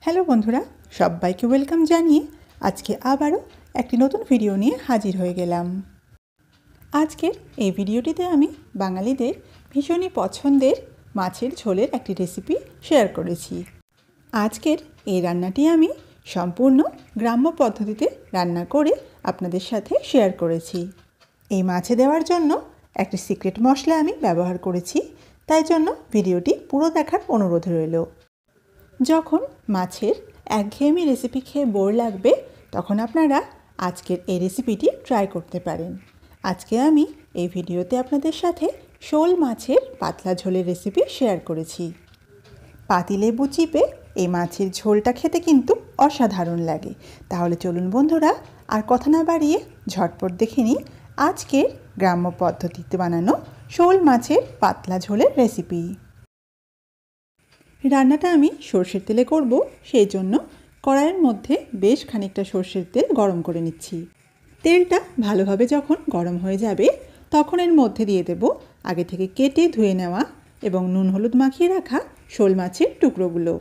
Hello বন্ধুরা, সবাইকে welcome জানিয়ে আজকে আবারও একটি নতুন ভিডিও নিয়ে হাজির হয়ে গেলাম। আজকের এই ভিডিওটিতে আমি বাঙালিদের ভীষণই পছন্দের মাছের ঝোলের একটি রেসিপি শেয়ার করেছি। আজকের এই রান্নাটি আমি সম্পূর্ণ গ্রাম্য পদ্ধতিতে রান্না করে আপনাদের সাথে শেয়ার করেছি। এই মাছে দেওয়ার জন্য একটি সিক্রেট মশলা আমি ব্যবহার করেছি, তাই জন্য ভিডিওটি পুরো দেখার অনুরোধ রইল। যখন মাছের একঘেয়েমি রেসিপি খেয়ে বোর লাগবে তখন আপনারা আজকের এই রেসিপিটি ট্রাই করতে পারেন। আজকে আমি এই ভিডিওতে আপনাদের সাথে শোল মাছের পাতলা ঝোলের রেসিপি শেয়ার করেছি। পাতিলেবু চিপে এই মাছের ঝোলটা খেতে কিন্তু অসাধারণ লাগে। তাহলে চলুন বন্ধুরা, আর কথা না বাড়িয়ে ঝটপট দেখে নিই আজকের গ্রাম্য পদ্ধতিতে বানানো শোল মাছের পাতলা ঝোলের রেসিপি। রান্নাটা আমি সর্ষের তেলে করব, সেই জন্য কড়াইয়ের মধ্যে বেশ খানিকটা সর্ষের তেল গরম করে নিচ্ছি। তেলটা ভালোভাবে যখন গরম হয়ে যাবে তখন এর মধ্যে দিয়ে দেব আগে থেকে কেটে ধুয়ে নেওয়া এবং নুন হলুদ মাখিয়ে রাখা শোল মাছের টুকরোগুলো।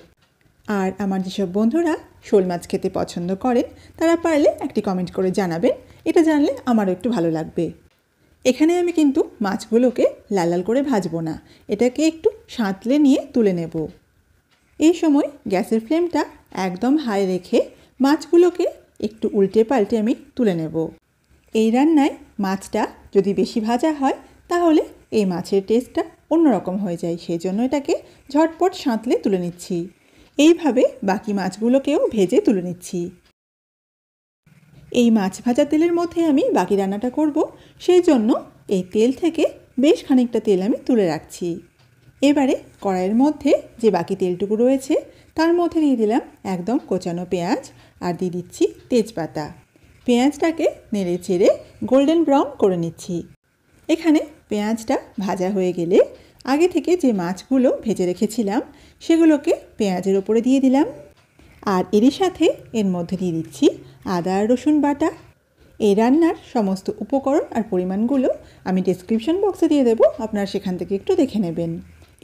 আর আমার যেসব বন্ধুরা শোল মাছ খেতে পছন্দ করেন তারা পারলে একটি কমেন্ট করে জানাবেন, এটা জানলে আমারও একটু ভালো লাগবে। এখানে আমি কিন্তু মাছগুলোকে লাল লাল করে ভাজবো না, এটাকে একটু সাঁতলে নিয়ে তুলে নেব। এই সময় গ্যাসের ফ্লেমটা একদম হাই রেখে মাছগুলোকে একটু উল্টে পাল্টে আমি তুলে নেব। এই রান্নায় মাছটা যদি বেশি ভাজা হয় তাহলে এই মাছের টেস্টটা অন্যরকম হয়ে যায়, সেই জন্য এটাকে ঝটপট সাঁতলে তুলে নিচ্ছি। এইভাবে বাকি মাছগুলোকেও ভেজে তুলে নিচ্ছি। এই মাছ ভাজা তেলের মধ্যে আমি বাকি রান্নাটা করব, সেই জন্য এই তেল থেকে বেশ খানিকটা তেল আমি তুলে রাখছি। এবারে কড়াইয়ের মধ্যে যে বাকি তেলটুকু রয়েছে তার মধ্যে দিয়ে দিলাম একদম কোচানো পেঁয়াজ আর দিয়ে দিচ্ছি তেজপাতা। পেঁয়াজটাকে নেড়ে চেড়ে গোল্ডেন ব্রাউন করে নিচ্ছি। এখানে পেঁয়াজটা ভাজা হয়ে গেলে আগে থেকে যে মাছগুলো ভেজে রেখেছিলাম সেগুলোকে পেঁয়াজের ওপরে দিয়ে দিলাম। আর এরই সাথে এর মধ্যে দিয়ে দিচ্ছি আদা আর রসুন বাটা। এই রান্নার সমস্ত উপকরণ আর পরিমাণগুলো আমি ডেসক্রিপশন বক্সে দিয়ে দেবো, আপনারা সেখান থেকে একটু দেখে নেবেন।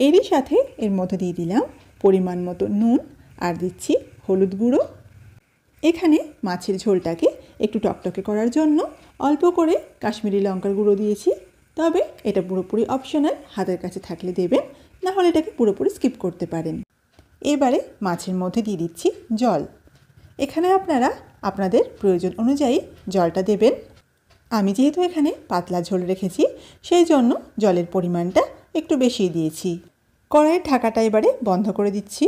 এরই সাথে এর মধ্যে দিয়ে দিলাম পরিমাণ মতো নুন আর দিচ্ছি হলুদ গুঁড়ো। এখানে মাছের ঝোলটাকে একটু টকটকে করার জন্য অল্প করে কাশ্মীরি লঙ্কার গুঁড়ো দিয়েছি, তবে এটা পুরোপুরি অপশনাল, হাতের কাছে থাকলে দেবেন, না হলে এটাকে পুরোপুরি স্কিপ করতে পারেন। এবারে মাছের মধ্যে দিয়ে দিচ্ছি জল। এখানে আপনারা আপনাদের প্রয়োজন অনুযায়ী জলটা দেবেন। আমি যেহেতু এখানে পাতলা ঝোল রেখেছি সেই জন্য জলের পরিমাণটা একটু বেশি দিয়েছি। কড়াইয়ের ঢাকাটা এবারে বন্ধ করে দিচ্ছি।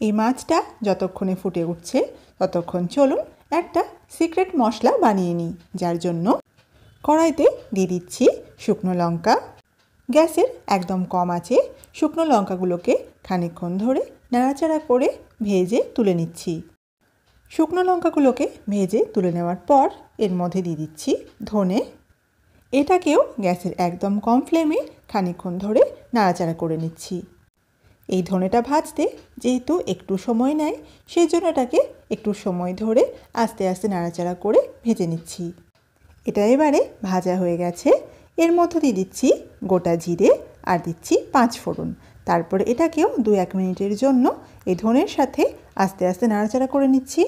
এই মাছটা যতক্ষণে ফুটে উঠছে ততক্ষণ চলুন একটা সিক্রেট মশলা বানিয়ে নিই, যার জন্য কড়াইতে দিয়ে দিচ্ছি শুকনো লঙ্কা। গ্যাসের একদম কম আঁচে শুকনো লঙ্কাগুলোকে খানিকক্ষণ ধরে নাড়াচাড়া করে ভেজে তুলে নিচ্ছি। শুকনো লঙ্কাগুলোকে ভেজে তুলে নেওয়ার পর এর মধ্যে দিয়ে দিচ্ছি ধনে। এটাকেও গ্যাসের একদম কম ফ্লেমে খানিকক্ষণ ধরে নাড়াচাড়া করে নিচ্ছি। এই ধনেটা ভাজতে যেহেতু একটু সময় নেয় সেই জন্য এটাকে একটু সময় ধরে আস্তে আস্তে নাড়াচাড়া করে ভেজে নিচ্ছি। এটা এবারে ভাজা হয়ে গেছে। এর মধ্যে দিয়ে দিচ্ছি গোটা জিরে আর দিচ্ছি 5 ফোড়ন। তারপরে এটাকেও 2-1 মিনিটের জন্য এই ধনের সাথে আস্তে আস্তে নাড়াচাড়া করে নিচ্ছি।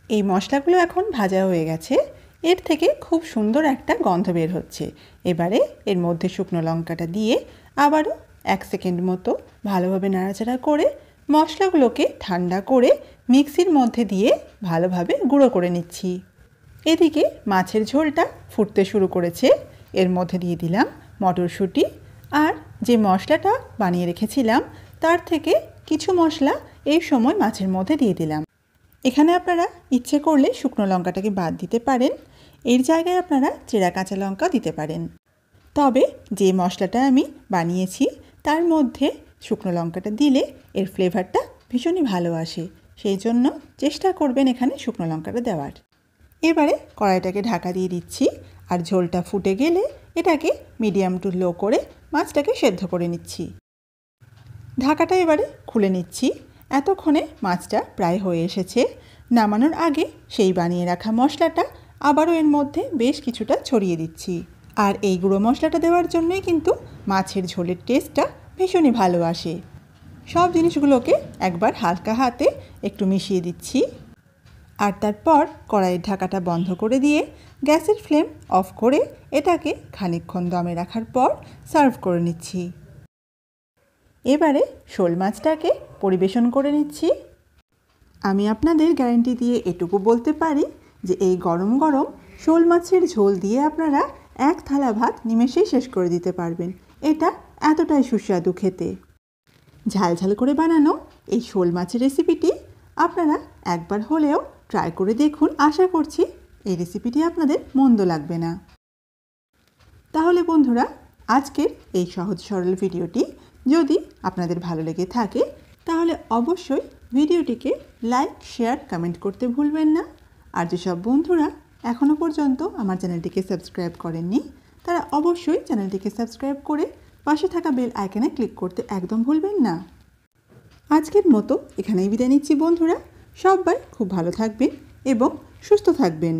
এই মশলাগুলো এখন ভাজা হয়ে গেছে, এর থেকে খুব সুন্দর একটা গন্ধ বের হচ্ছে। এবারে এর মধ্যে শুকনো লঙ্কাটা দিয়ে আবারও 1 সেকেন্ড মতো ভালোভাবে নাড়াচাড়া করে মশলাগুলোকে ঠান্ডা করে মিক্সির মধ্যে দিয়ে ভালোভাবে গুঁড়ো করে নিচ্ছি। এদিকে মাছের ঝোলটা ফুটতে শুরু করেছে। এর মধ্যে দিয়ে দিলাম মটরশুঁটি আর যে মশলাটা বানিয়ে রেখেছিলাম তার থেকে কিছু মশলা এই সময় মাছের মধ্যে দিয়ে দিলাম। এখানে আপনারা ইচ্ছে করলে শুকনো লঙ্কাটাকে বাদ দিতে পারেন, এর জায়গায় আপনারা চেরা কাঁচা লঙ্কা দিতে পারেন। তবে যে মশলাটা আমি বানিয়েছি তার মধ্যে শুকনো লঙ্কাটা দিলে এর ফ্লেভারটা ভীষণই ভালো আসে, সেই জন্য চেষ্টা করবেন এখানে শুকনো লঙ্কাটা দেওয়ার। এবারে কড়াইটাকে ঢাকা দিয়ে দিচ্ছি আর ঝোলটা ফুটে গেলে এটাকে মিডিয়াম টু লো করে মাছটাকে সেদ্ধ করে নিচ্ছি। ঢাকাটা এবারে খুলে নিচ্ছি। এতক্ষণে মাছটা প্রায় হয়ে এসেছে। নামানোর আগে সেই বানিয়ে রাখা মশলাটা আবারও এর মধ্যে বেশ কিছুটা ছড়িয়ে দিচ্ছি। আর এই গুঁড়ো মশলাটা দেওয়ার জন্যই কিন্তু মাছের ঝোলের টেস্টটা ভীষণই ভালো আসে। সব জিনিসগুলোকে একবার হালকা হাতে একটু মিশিয়ে দিচ্ছি। আর তারপর কড়াইয়ের ঢাকাটা বন্ধ করে দিয়ে গ্যাসের ফ্লেম অফ করে এটাকে খানিকক্ষণ দমে রাখার পর সার্ভ করে নিচ্ছি। এবারে শোল মাছটাকে পরিবেশন করে নিচ্ছি। আমি আপনাদের গ্যারান্টি দিয়ে এটুকু বলতে পারি যে এই গরম গরম শোল মাছের ঝোল দিয়ে আপনারা এক থালা ভাত নিমেষেই শেষ করে দিতে পারবেন। এটা এতটাই সুস্বাদু খেতে। ঝাল ঝাল করে বানানো এই শোল মাছের রেসিপিটি আপনারা একবার হলেও ট্রাই করে দেখুন। আশা করছি এই রেসিপিটি আপনাদের মন্দ লাগবে না। তাহলে বন্ধুরা, আজকের এই সহজ সরল ভিডিওটি যদি আপনাদের ভালো লেগে থাকে তাহলে অবশ্যই ভিডিওটিকে লাইক, শেয়ার, কমেন্ট করতে ভুলবেন না। আর যেসব বন্ধুরা এখনও পর্যন্ত আমার চ্যানেলটিকে সাবস্ক্রাইব করেননি তারা অবশ্যই চ্যানেলটিকে সাবস্ক্রাইব করে পাশে থাকা বেল আইকনে ক্লিক করতে একদম ভুলবেন না। আজকের মতো এখানেই বিদায় নিচ্ছি বন্ধুরা। সবাই খুব ভালো থাকবেন এবং সুস্থ থাকবেন।